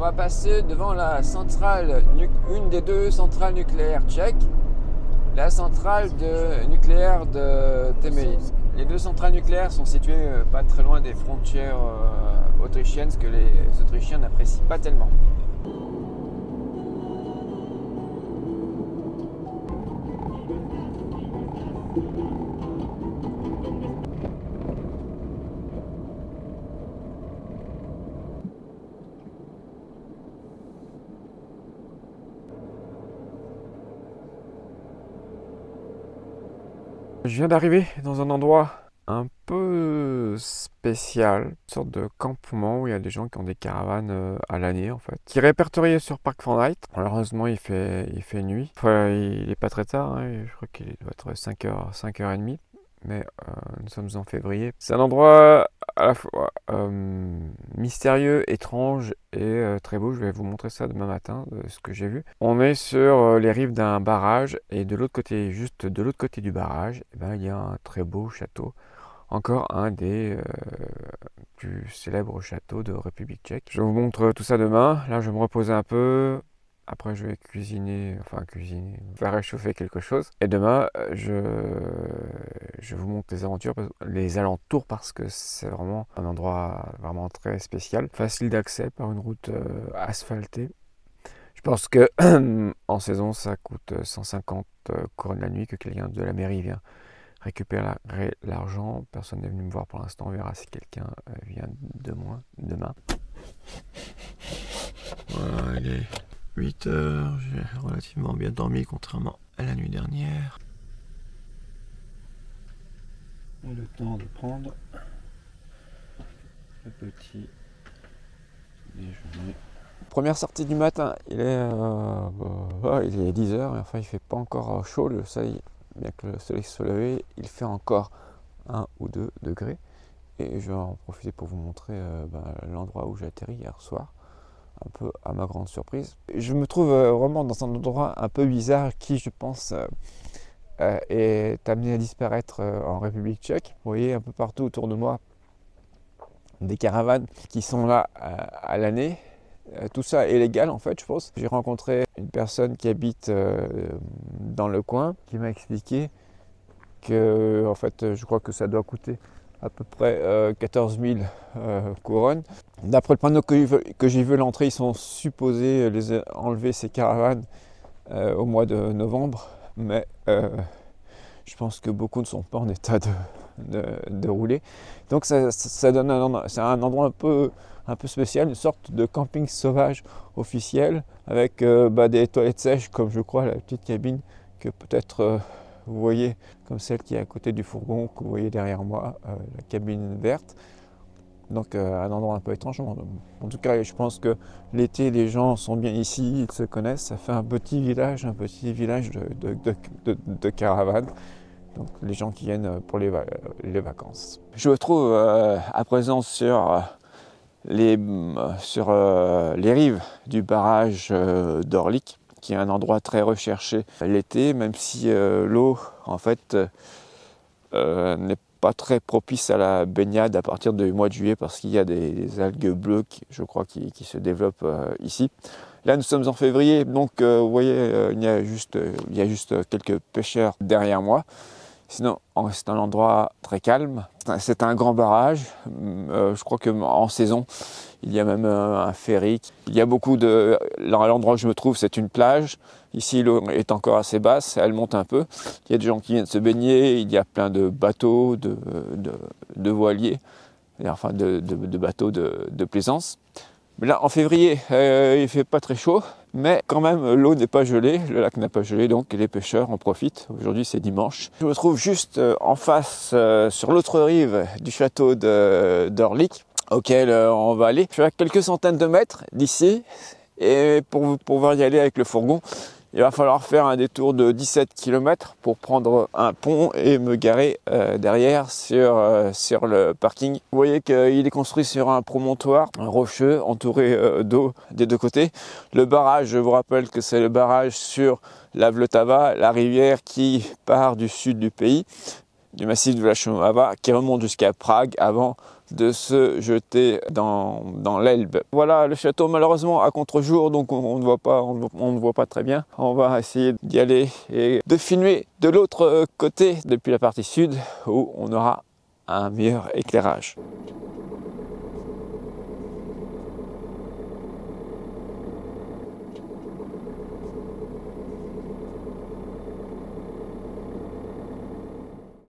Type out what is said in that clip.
va passer devant la centrale, une des deux centrales nucléaires tchèques, la centrale nucléaire de Temelín. Les deux centrales nucléaires sont situées pas très loin des frontières autrichiennes, ce que les Autrichiens n'apprécient pas tellement. Je viens d'arriver dans un endroit un peu spécial, une sorte de campement où il y a des gens qui ont des caravanes à l'année en fait, qui est répertorié sur Park Fortnite. Malheureusement il fait nuit, enfin il est pas très tard, hein, je crois qu'il doit être 5h, 5h30, mais nous sommes en février. C'est un endroit à la fois mystérieux, étrange et très beau. Je vais vous montrer ça demain matin, de ce que j'ai vu. On est sur les rives d'un barrage et de l'autre côté, juste de l'autre côté du barrage, eh ben, il y a un très beau château. Encore un des plus célèbres châteaux de République tchèque. Je vous montre tout ça demain. Là, je vais me reposer un peu. Après, je vais faire réchauffer quelque chose. Et demain, je vous montre les alentours parce que c'est vraiment un endroit vraiment très spécial. Facile d'accès par une route asphaltée. Je pense que en saison, ça coûte 150 couronnes la nuit, que quelqu'un de la mairie vient récupérer l'argent. Personne n'est venu me voir pour l'instant. On verra si quelqu'un vient demain. Voilà, il est 8 heures. J'ai relativement bien dormi, contrairement à la nuit dernière. Et le temps de prendre le petit déjeuner. Première sortie du matin, il est 10 heures et enfin il fait pas encore chaud, le soleil, bien que le soleil se lève, il fait encore 1 ou 2 degrés. Et je vais en profiter pour vous montrer l'endroit où j'ai atterri hier soir, un peu à ma grande surprise. Je me trouve vraiment dans un endroit un peu bizarre qui, je pense, est amené à disparaître en République tchèque. Vous voyez un peu partout autour de moi des caravanes qui sont là à l'année. Tout ça est légal en fait, je pense. J'ai rencontré une personne qui habite dans le coin qui m'a expliqué que en fait, je crois que ça doit coûter à peu près 14 000 couronnes. D'après le panneau que j'ai vu à l'entrée, ils sont supposés enlever ces caravanes au mois de novembre, mais je pense que beaucoup ne sont pas en état de rouler. Donc ça donne c'est un endroit un peu spécial, une sorte de camping sauvage officiel avec des toilettes sèches, comme je crois la petite cabine que peut-être vous voyez, comme celle qui est à côté du fourgon que vous voyez derrière moi, la cabine verte. Donc un endroit un peu étrange. En tout cas, je pense que l'été, les gens sont bien ici, ils se connaissent. Ça fait un petit village de caravanes. Donc les gens qui viennent pour les vacances. Je me trouve à présent sur les rives du barrage d'Orlik, qui est un endroit très recherché l'été, même si l'eau en fait n'est pas très propice à la baignade à partir du mois de juillet parce qu'il y a des algues bleues je crois qui se développent ici. Là nous sommes en février, donc vous voyez il y a juste quelques pêcheurs derrière moi. Sinon c'est un endroit très calme. C'est un grand barrage. Je crois qu'en saison il y a même un ferry. Il y a beaucoup de... L'endroit où je me trouve, c'est une plage. Ici, l'eau est encore assez basse, elle monte un peu. Il y a des gens qui viennent se baigner, il y a plein de bateaux, de voiliers, enfin de bateaux de plaisance. Mais là, en février, il ne fait pas très chaud, mais quand même, l'eau n'est pas gelée, le lac n'a pas gelé, donc les pêcheurs en profitent. Aujourd'hui, c'est dimanche. Je me trouve juste en face, sur l'autre rive du château d'Orlik, auquel on va aller. Je suis à quelques centaines de mètres d'ici, et pour pouvoir y aller avec le fourgon, il va falloir faire un détour de 17 km pour prendre un pont et me garer derrière sur le parking. Vous voyez qu'il est construit sur un promontoire rocheux entouré d'eau des deux côtés. Le barrage, je vous rappelle que c'est le barrage sur la Vltava, la rivière qui part du sud du pays, du massif de Vlachimova, qui remonte jusqu'à Prague avant de se jeter dans l'Elbe. Voilà le château, malheureusement à contre-jour, donc on ne voit pas très bien. On va essayer d'y aller et de filmer de l'autre côté, depuis la partie sud, où on aura un meilleur éclairage.